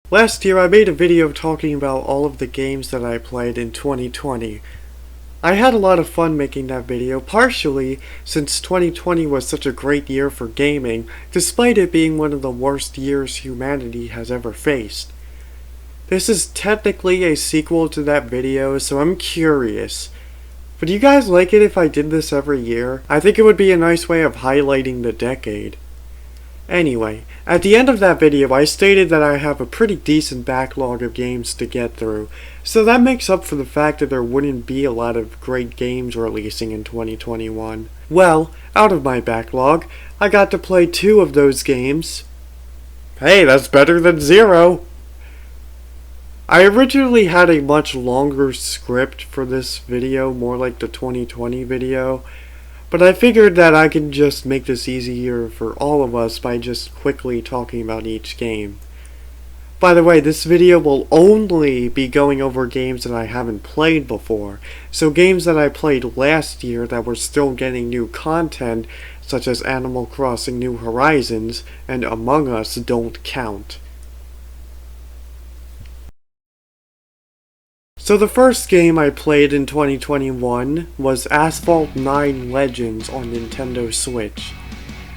Last year I made a video talking about all of the games that I played in 2020. I had a lot of fun making that video, partially since 2020 was such a great year for gaming, despite it being one of the worst years humanity has ever faced. This is technically a sequel to that video, so I'm curious. Would you guys like it if I did this every year? I think it would be a nice way of highlighting the decade. Anyway, at the end of that video I stated that I have a pretty decent backlog of games to get through, so that makes up for the fact that there wouldn't be a lot of great games releasing in 2021. Well, out of my backlog, I got to play 2 of those games. Hey, that's better than 0! I originally had a much longer script for this video, more like the 2020 video, but I figured that I could just make this easier for all of us by just quickly talking about each game. By the way, this video will only be going over games that I haven't played before, so games that I played last year that were still getting new content, such as Animal Crossing New Horizons and Among Us, don't count. So the first game I played in 2021 was Asphalt 9 Legends on Nintendo Switch.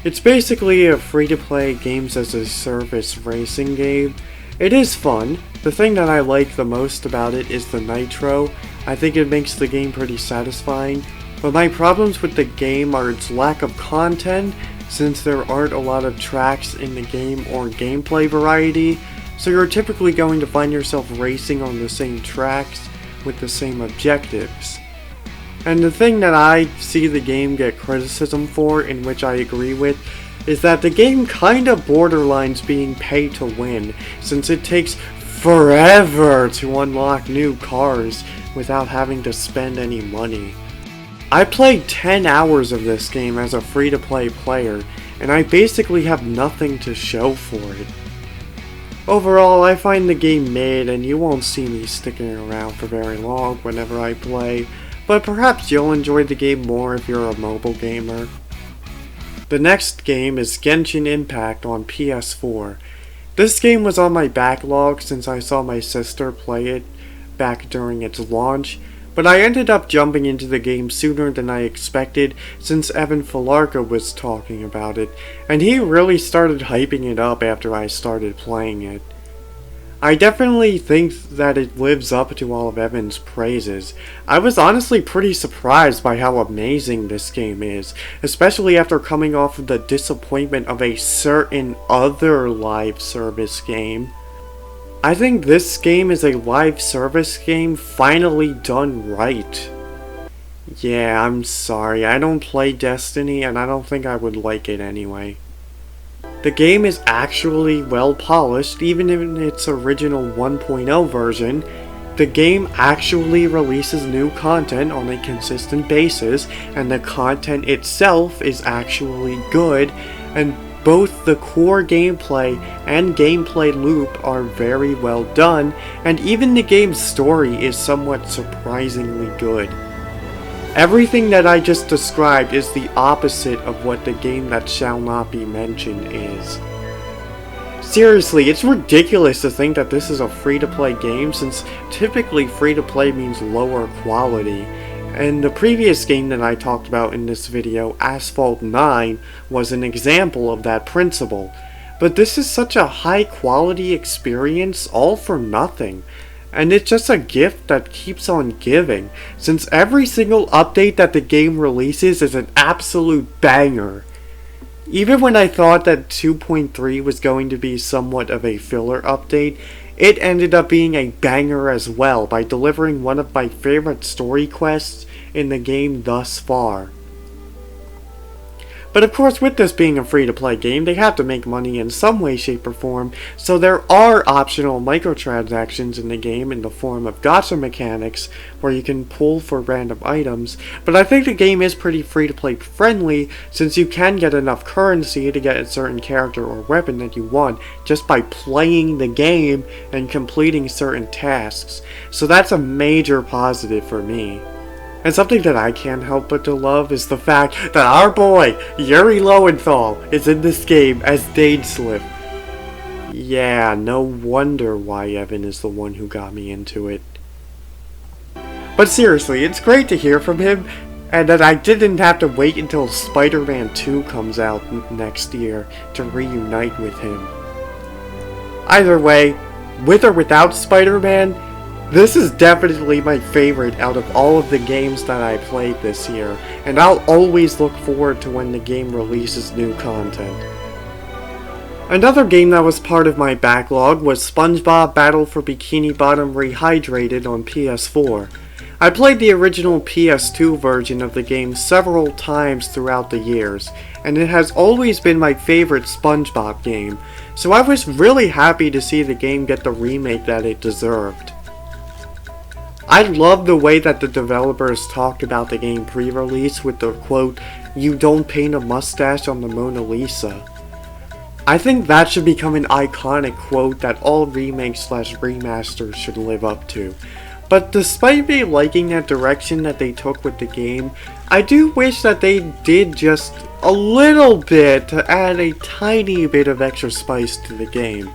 It's basically a free-to-play games-as-a-service racing game. It is fun. The thing that I like the most about it is the nitro. I think it makes the game pretty satisfying. But my problems with the game are its lack of content, since there aren't a lot of tracks in the game or gameplay variety. So you're typically going to find yourself racing on the same tracks with the same objectives. And the thing that I see the game get criticism for, in which I agree with, is that the game kinda borderlines being pay to win, since it takes forever to unlock new cars without having to spend any money. I played 10 hours of this game as a free-to-play player, and I basically have nothing to show for it. Overall, I find the game mid, and you won't see me sticking around for very long whenever I play, but perhaps you'll enjoy the game more if you're a mobile gamer. The next game is Genshin Impact on PS4. This game was on my backlog since I saw my sister play it back during its launch, but I ended up jumping into the game sooner than I expected since Evan Falarka was talking about it, and he really started hyping it up after I started playing it. I definitely think that it lives up to all of Evan's praises. I was honestly pretty surprised by how amazing this game is, especially after coming off of the disappointment of a certain other live service game. I think this game is a live service game finally done right. Yeah, I'm sorry, I don't play Destiny and I don't think I would like it anyway. The game is actually well polished, even in its original 1.0 version. The game actually releases new content on a consistent basis, and the content itself is actually good, and both the core gameplay and gameplay loop are very well done, and even the game's story is somewhat surprisingly good. Everything that I just described is the opposite of what the game that shall not be mentioned is. Seriously, it's ridiculous to think that this is a free-to-play game, since typically free-to-play means lower quality. And the previous game that I talked about in this video, Asphalt 9, was an example of that principle. But this is such a high quality experience, all for nothing. And it's just a gift that keeps on giving, since every single update that the game releases is an absolute banger. Even when I thought that 2.3 was going to be somewhat of a filler update, it ended up being a banger as well by delivering one of my favorite story quests in the game thus far. But of course, with this being a free-to-play game, they have to make money in some way, shape, or form, so there are optional microtransactions in the game in the form of gacha mechanics, where you can pull for random items, but I think the game is pretty free-to-play friendly, since you can get enough currency to get a certain character or weapon that you want just by playing the game and completing certain tasks, so that's a major positive for me. And something that I can't help but to love is the fact that our boy, Yuri Lowenthal, is in this game as Daneslip. Yeah, no wonder why Evan is the one who got me into it. But seriously, it's great to hear from him, and that I didn't have to wait until Spider-Man 2 comes out next year to reunite with him. Either way, with or without Spider-Man, this is definitely my favorite out of all of the games that I played this year, and I'll always look forward to when the game releases new content. Another game that was part of my backlog was Spongebob Battle for Bikini Bottom Rehydrated on PS4. I played the original PS2 version of the game several times throughout the years, and it has always been my favorite Spongebob game, so I was really happy to see the game get the remake that it deserved. I love the way that the developers talked about the game pre-release with the quote, "You don't paint a mustache on the Mona Lisa." I think that should become an iconic quote that all remakes/remasters should live up to. But despite me liking that direction that they took with the game, I do wish that they did just a little bit to add a tiny bit of extra spice to the game.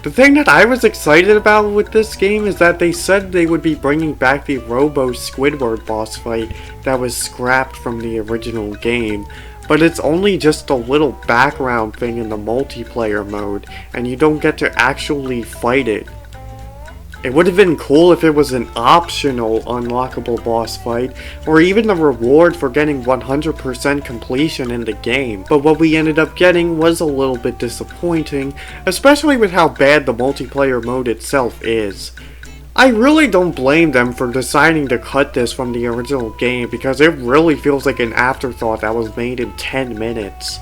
The thing that I was excited about with this game is that they said they would be bringing back the Robo Squidward boss fight that was scrapped from the original game, but it's only just a little background thing in the multiplayer mode, and you don't get to actually fight it. It would have been cool if it was an optional unlockable boss fight, or even the reward for getting 100% completion in the game, but what we ended up getting was a little bit disappointing, especially with how bad the multiplayer mode itself is. I really don't blame them for deciding to cut this from the original game, because it really feels like an afterthought that was made in 10 minutes.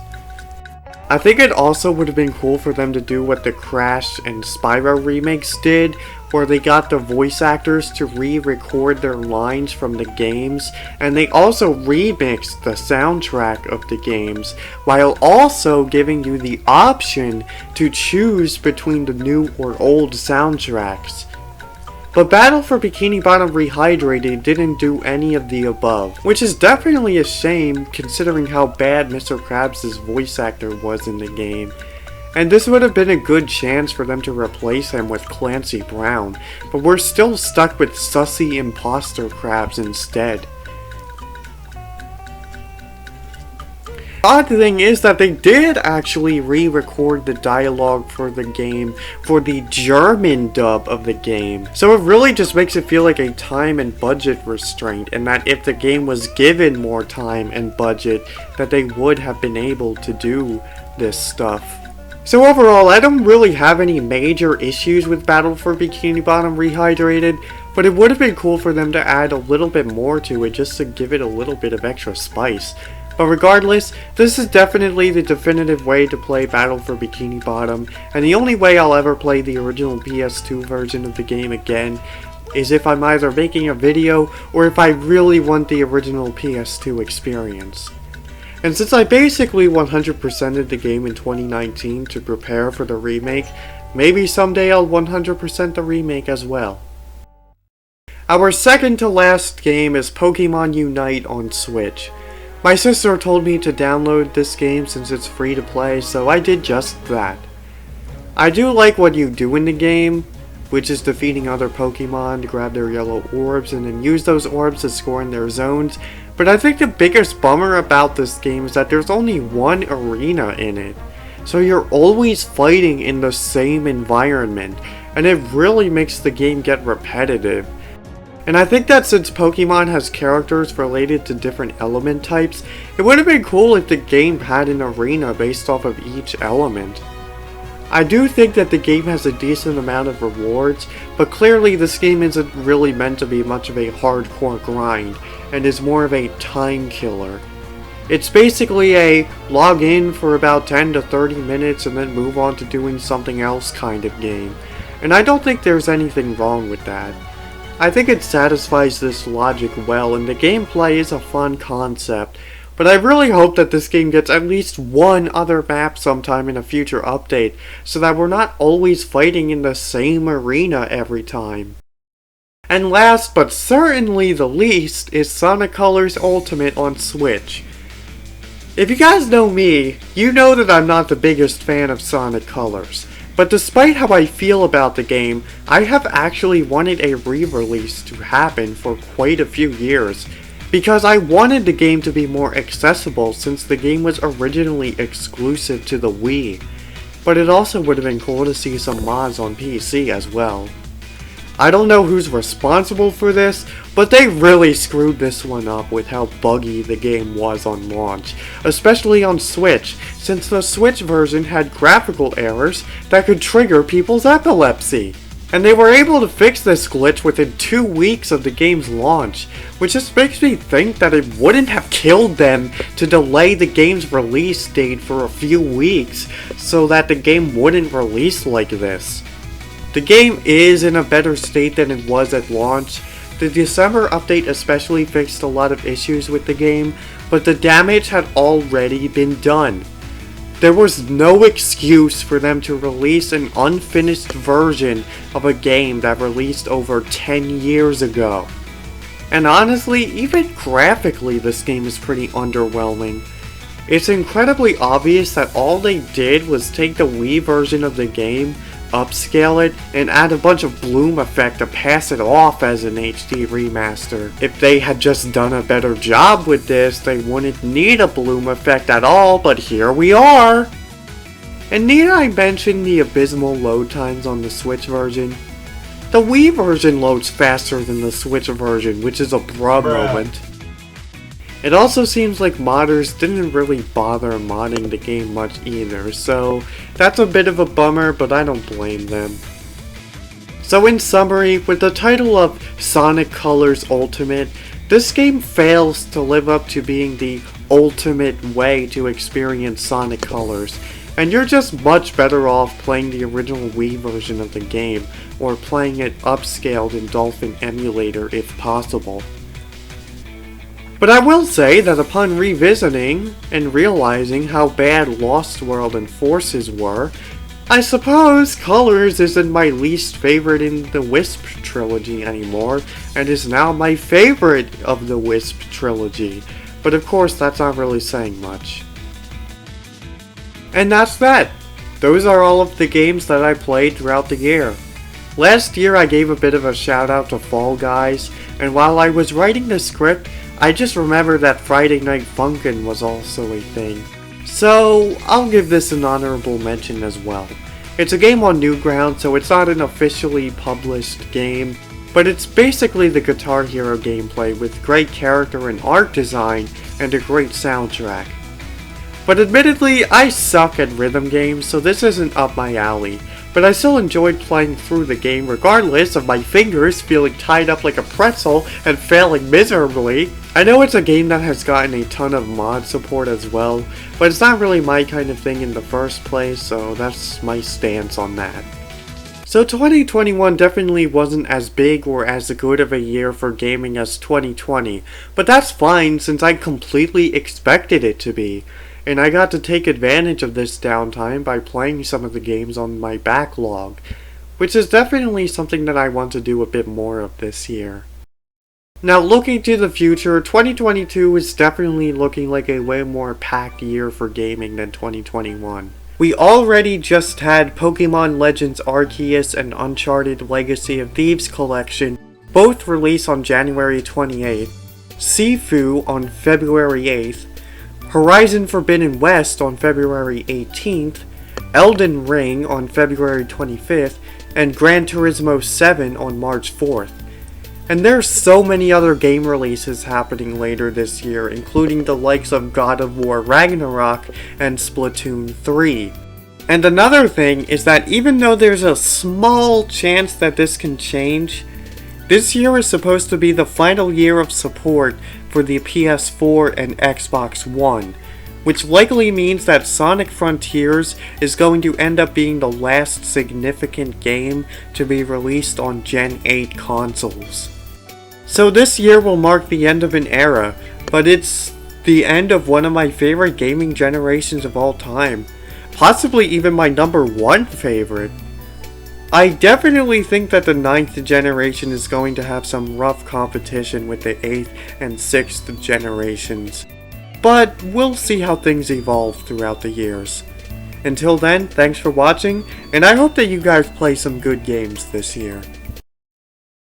I think it also would have been cool for them to do what the Crash and Spyro remakes did, where they got the voice actors to re-record their lines from the games, and they also remixed the soundtrack of the games, while also giving you the option to choose between the new or old soundtracks. But Battle for Bikini Bottom Rehydrated didn't do any of the above, which is definitely a shame considering how bad Mr. Krabs' voice actor was in the game. And this would have been a good chance for them to replace him with Clancy Brown, but we're still stuck with sussy imposter Krabs instead. The odd thing is that they did actually re-record the dialogue for the game for the German dub of the game, so it really just makes it feel like a time and budget restraint, and that if the game was given more time and budget, that they would have been able to do this stuff. So overall, I don't really have any major issues with Battle for Bikini Bottom Rehydrated, but it would have been cool for them to add a little bit more to it just to give it a little bit of extra spice. But regardless, this is definitely the definitive way to play Battle for Bikini Bottom, and the only way I'll ever play the original PS2 version of the game again is if I'm either making a video or if I really want the original PS2 experience. And since I basically 100%ed the game in 2019 to prepare for the remake, maybe someday I'll 100% the remake as well. Our second to last game is Pokemon Unite on Switch. My sister told me to download this game since it's free to play, so I did just that. I do like what you do in the game, which is defeating other Pokemon to grab their yellow orbs and then use those orbs to score in their zones, but I think the biggest bummer about this game is that there's only one arena in it. So you're always fighting in the same environment, and it really makes the game get repetitive. And I think that since Pokemon has characters related to different element types, it would have been cool if the game had an arena based off of each element. I do think that the game has a decent amount of rewards, but clearly this game isn't really meant to be much of a hardcore grind, and is more of a time killer. It's basically a log in for about 10 to 30 minutes and then move on to doing something else kind of game, and I don't think there's anything wrong with that. I think it satisfies this logic well, and the gameplay is a fun concept, but I really hope that this game gets at least one other map sometime in a future update, so that we're not always fighting in the same arena every time. And last but certainly the least is Sonic Colors Ultimate on Switch. If you guys know me, you know that I'm not the biggest fan of Sonic Colors. But despite how I feel about the game, I have actually wanted a re-release to happen for quite a few years, because I wanted the game to be more accessible since the game was originally exclusive to the Wii. But it also would have been cool to see some mods on PC as well. I don't know who's responsible for this, but they really screwed this one up with how buggy the game was on launch, especially on Switch, since the Switch version had graphical errors that could trigger people's epilepsy. And they were able to fix this glitch within 2 weeks of the game's launch, which just makes me think that it wouldn't have killed them to delay the game's release date for a few weeks so that the game wouldn't release like this. The game is in a better state than it was at launch. The December update especially fixed a lot of issues with the game, but the damage had already been done. There was no excuse for them to release an unfinished version of a game that released over 10 years ago. And honestly, even graphically this game is pretty underwhelming. It's incredibly obvious that all they did was take the Wii version of the game, upscale it, and add a bunch of bloom effect to pass it off as an HD remaster. If they had just done a better job with this, they wouldn't need a bloom effect at all, but here we are! And need I mention the abysmal load times on the Switch version? The Wii version loads faster than the Switch version, which is a bruh moment. It also seems like modders didn't really bother modding the game much either, so that's a bit of a bummer, but I don't blame them. So in summary, with the title of Sonic Colors Ultimate, this game fails to live up to being the ultimate way to experience Sonic Colors, and you're just much better off playing the original Wii version of the game, or playing it upscaled in Dolphin Emulator if possible. But I will say that upon revisiting and realizing how bad Lost World and Forces were, I suppose Colors isn't my least favorite in the Wisp trilogy anymore, and is now my favorite of the Wisp trilogy. But of course that's not really saying much. And that's that! Those are all of the games that I played throughout the year. Last year I gave a bit of a shout out to Fall Guys, and while I was writing the script, I just remembered that Friday Night Funkin' was also a thing. So, I'll give this an honorable mention as well. It's a game on Newgrounds, so it's not an officially published game, but it's basically the Guitar Hero gameplay with great character and art design and a great soundtrack. But admittedly, I suck at rhythm games, so this isn't up my alley. But I still enjoyed playing through the game regardless of my fingers feeling tied up like a pretzel and failing miserably. I know it's a game that has gotten a ton of mod support as well, but it's not really my kind of thing in the first place, so that's my stance on that. So 2021 definitely wasn't as big or as good of a year for gaming as 2020, but that's fine since I completely expected it to be. And I got to take advantage of this downtime by playing some of the games on my backlog, which is definitely something that I want to do a bit more of this year. Now looking to the future, 2022 is definitely looking like a way more packed year for gaming than 2021. We already just had Pokemon Legends Arceus and Uncharted Legacy of Thieves Collection both release on January 28th, Sifu on February 8th, Horizon Forbidden West on February 18th, Elden Ring on February 25th, and Gran Turismo 7 on March 4th. And there's so many other game releases happening later this year, including the likes of God of War Ragnarok and Splatoon 3. And another thing is that even though there's a small chance that this can change, this year is supposed to be the final year of support for the PS4 and Xbox One, which likely means that Sonic Frontiers is going to end up being the last significant game to be released on Gen 8 consoles. So this year will mark the end of an era, but it's the end of one of my favorite gaming generations of all time, possibly even my #1 favorite. I definitely think that the 9th generation is going to have some rough competition with the 8th and 6th generations. but we'll see how things evolve throughout the years. Until then, thanks for watching, and I hope that you guys play some good games this year.